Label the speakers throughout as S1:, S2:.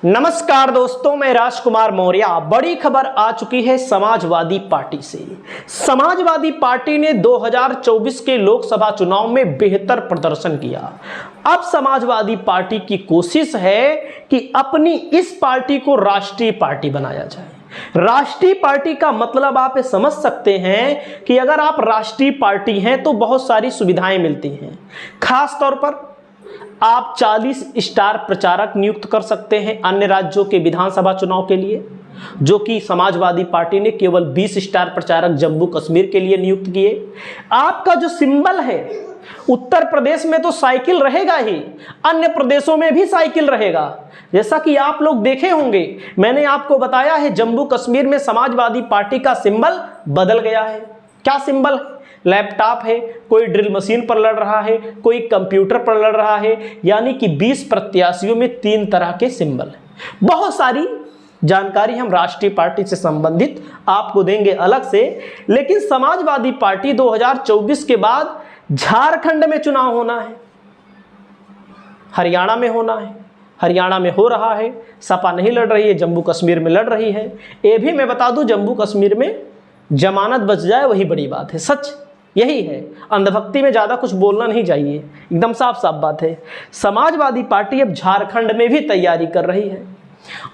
S1: नमस्कार दोस्तों, मैं राजकुमार मौर्य। बड़ी खबर आ चुकी है समाजवादी पार्टी से। समाजवादी पार्टी ने 2024 के लोकसभा चुनाव में बेहतर प्रदर्शन किया। अब समाजवादी पार्टी की कोशिश है कि अपनी इस पार्टी को राष्ट्रीय पार्टी बनाया जाए। राष्ट्रीय पार्टी का मतलब आप समझ सकते हैं कि अगर आप राष्ट्रीय पार्टी हैं तो बहुत सारी सुविधाएं मिलती हैं। खास तौर पर आप 40 स्टार प्रचारक नियुक्त कर सकते हैं अन्य राज्यों के विधानसभा चुनाव के लिए, जो कि समाजवादी पार्टी ने केवल 20 स्टार प्रचारक जम्मू कश्मीर के लिए नियुक्त किए। आपका जो सिंबल है, उत्तर प्रदेश में तो साइकिल रहेगा ही, अन्य प्रदेशों में भी साइकिल रहेगा। जैसा कि आप लोग देखे होंगे, मैंने आपको बताया है जम्मू कश्मीर में समाजवादी पार्टी का सिंबल बदल गया है। क्या सिंबल है? लैपटॉप है, कोई ड्रिल मशीन पर लड़ रहा है, कोई कंप्यूटर पर लड़ रहा है। यानी कि 20 प्रत्याशियों में 3 तरह के सिंबल हैं। बहुत सारी जानकारी हम राष्ट्रीय पार्टी से संबंधित आपको देंगे अलग से। लेकिन समाजवादी पार्टी 2024 के बाद झारखंड में चुनाव होना है, हरियाणा में होना है। हरियाणा में हो रहा है, सपा नहीं लड़ रही है, जम्मू कश्मीर में लड़ रही है। ये भी मैं बता दूं, जम्मू कश्मीर में जमानत बच जाए वही बड़ी बात है। सच यही है, अंधभक्ति में ज़्यादा कुछ बोलना नहीं चाहिए, एकदम साफ साफ बात है। समाजवादी पार्टी अब झारखंड में भी तैयारी कर रही है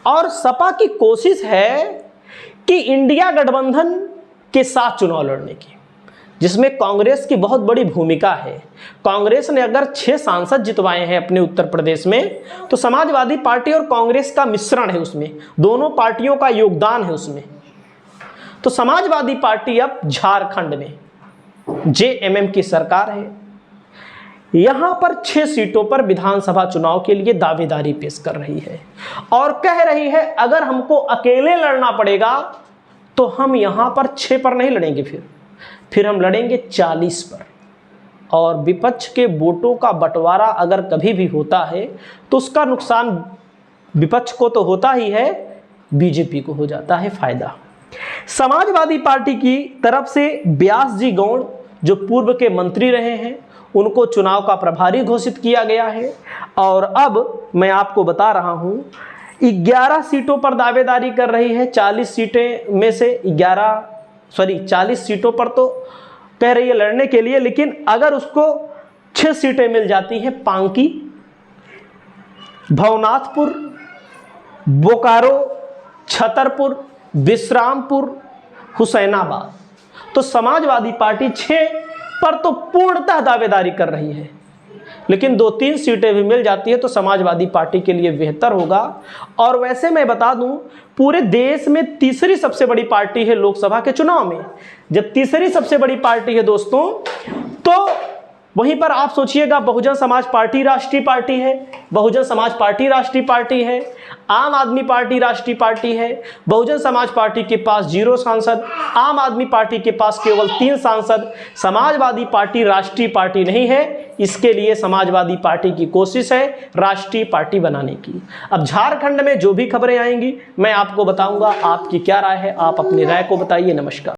S1: और सपा की कोशिश है कि इंडिया गठबंधन के साथ चुनाव लड़ने की, जिसमें कांग्रेस की बहुत बड़ी भूमिका है। कांग्रेस ने अगर 6 सांसद जितवाए हैं अपने उत्तर प्रदेश में, तो समाजवादी पार्टी और कांग्रेस का मिश्रण है उसमें, दोनों पार्टियों का योगदान है उसमें। तो समाजवादी पार्टी अब झारखंड में जेएमएम की सरकार है, यहां पर 6 सीटों पर विधानसभा चुनाव के लिए दावेदारी पेश कर रही है और कह रही है अगर हमको अकेले लड़ना पड़ेगा तो हम यहां पर 6 पर नहीं लड़ेंगे, फिर हम लड़ेंगे 40 पर। और विपक्ष के वोटों का बंटवारा अगर कभी भी होता है तो उसका नुकसान विपक्ष को तो होता ही है, बीजेपी को हो जाता है फायदा। समाजवादी पार्टी की तरफ से व्यास जी गौड़, जो पूर्व के मंत्री रहे हैं, उनको चुनाव का प्रभारी घोषित किया गया है। और अब मैं आपको बता रहा हूं, 11 सीटों पर दावेदारी कर रही है। 40 सीटें में से 40 सीटों पर तो कह रही है लड़ने के लिए, लेकिन अगर उसको 6 सीटें मिल जाती हैं, पांकी, भवनाथपुर, बोकारो, छतरपुर, विश्रामपुर, हुसैनाबाद, तो समाजवादी पार्टी 6 पर तो पूर्णतः दावेदारी कर रही है। लेकिन 2-3 सीटें भी मिल जाती है तो समाजवादी पार्टी के लिए बेहतर होगा। और वैसे मैं बता दूं, पूरे देश में तीसरी सबसे बड़ी पार्टी है लोकसभा के चुनाव में। जब तीसरी सबसे बड़ी पार्टी है दोस्तों, तो वहीं पर आप सोचिएगा, बहुजन समाज पार्टी राष्ट्रीय पार्टी है, बहुजन समाज पार्टी राष्ट्रीय पार्टी है, आम आदमी पार्टी राष्ट्रीय पार्टी है। बहुजन समाज पार्टी के पास 0 सांसद, आम आदमी पार्टी के पास केवल 3 सांसद। समाजवादी पार्टी राष्ट्रीय पार्टी नहीं है, इसके लिए समाजवादी पार्टी की कोशिश है राष्ट्रीय पार्टी बनाने की। अब झारखंड में जो भी खबरें आएंगी मैं आपको बताऊंगा। आपकी क्या राय है, आप अपनी राय को बताइए। नमस्कार।